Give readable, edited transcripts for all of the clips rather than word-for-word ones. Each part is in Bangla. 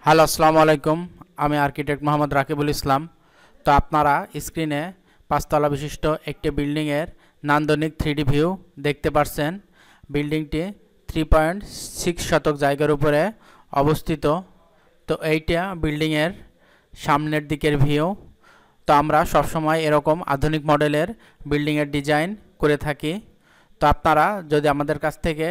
হ্যালো, আসসালামু আলাইকুম। আমি আর্কিটেক্ট মোহাম্মদ রাকিবুল ইসলাম। তো আপনারা স্ক্রিনে পাঁচতলা বিশিষ্ট একটি বিল্ডিংয়ের নান্দনিক 3D ভিউ দেখতে পাচ্ছেন। বিল্ডিংটি 3.6 শতক জায়গার উপরে অবস্থিত। তো এইটা বিল্ডিংয়ের সামনের দিকের ভিউ। তো আমরা সবসময় এরকম আধুনিক মডেলের বিল্ডিংয়ের ডিজাইন করে থাকি। তো আপনারা যদি আমাদের কাছ থেকে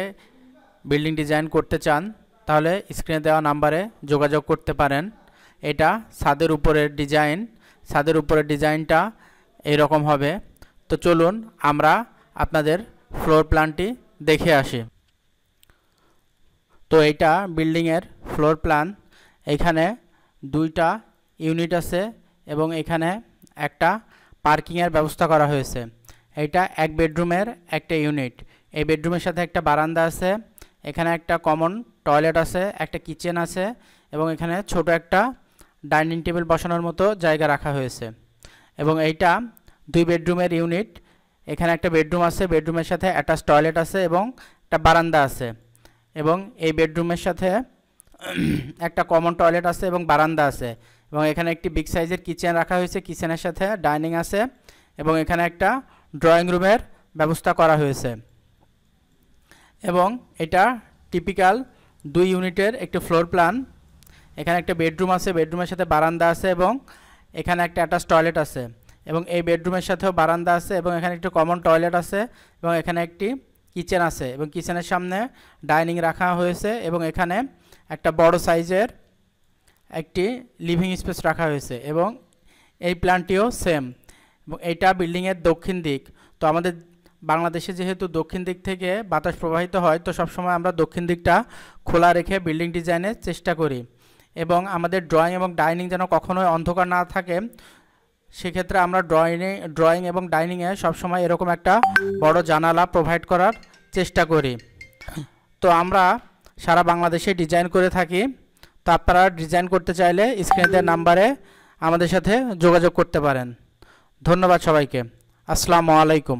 বিল্ডিং ডিজাইন করতে চান তাহলে স্ক্রিনে দেওয়া নাম্বারে যোগাযোগ করতে পারেন। এটা ছাদের উপরের ডিজাইন। ছাদের উপরের ডিজাইনটা এইরকম হবে। তো চলুন আমরা আপনাদের ফ্লোর প্ল্যানটি দেখে আসি। তো এটা বিল্ডিংয়ের ফ্লোর প্ল্যান। এখানে দুইটা ইউনিট আছে এবং এখানে একটা পার্কিংয়ের ব্যবস্থা করা হয়েছে। এটা এক বেডরুমের একটা ইউনিট। এই বেডরুমের সাথে একটা বারান্দা আছে, এখানে একটা কমন টয়লেট আছে, একটা কিচেন আছে এবং এখানে ছোট একটা ডাইনিং টেবিল বসানোর মতো জায়গা রাখা হয়েছে। এবং এইটা দুই বেডরুমের ইউনিট। এখানে একটা বেডরুম আছে, বেডরুমের সাথে অ্যাটাচ টয়লেট আছে এবং একটা বারান্দা আছে। এবং এই বেডরুমের সাথে একটা কমন টয়লেট আছে এবং বারান্দা আছে। এবং এখানে একটি বিগ সাইজের কিচেন রাখা হয়েছে, কিচেনের সাথে ডাইনিং আছে এবং এখানে একটা ড্রয়িং রুমের ব্যবস্থা করা হয়েছে। এবং এটা টিপিক্যাল দুই ইউনিটের একটি ফ্লোর প্ল্যান। এখানে একটা বেডরুম আছে, বেডরুমের সাথে বারান্দা আছে এবং এখানে একটা অ্যাটাচ টয়লেট আছে এবং এই বেডরুমের সাথেও বারান্দা আছে এবং এখানে একটি কমন টয়লেট আছে এবং এখানে একটি কিচেন আছে এবং কিচেনের সামনে ডাইনিং রাখা হয়েছে এবং এখানে একটা বড় সাইজের একটি লিভিং স্পেস রাখা হয়েছে এবং এই প্ল্যানটিও সেম। এবং এইটা বিল্ডিংয়ের দক্ষিণ দিক। তো আমাদের বাংলাদেশে যেহেতু দক্ষিণ দিক থেকে বাতাস প্রবাহিত হয়, তো সবসময় আমরা দক্ষিণ দিকটা খোলা রেখে বিল্ডিং ডিজাইনের চেষ্টা করি এবং আমাদের ড্রয়িং এবং ডাইনিং যেন কখনোই অন্ধকার না থাকে, সেক্ষেত্রে আমরা ড্রয়িং এবং ডাইনিংয়ে সবসময় এরকম একটা বড় জানালা প্রোভাইড করার চেষ্টা করি। তো আমরা সারা বাংলাদেশে ডিজাইন করে থাকি। তো আপনারা ডিজাইন করতে চাইলে স্ক্রিনের নাম্বারে আমাদের সাথে যোগাযোগ করতে পারেন। ধন্যবাদ সবাইকে। আসসালামু আলাইকুম।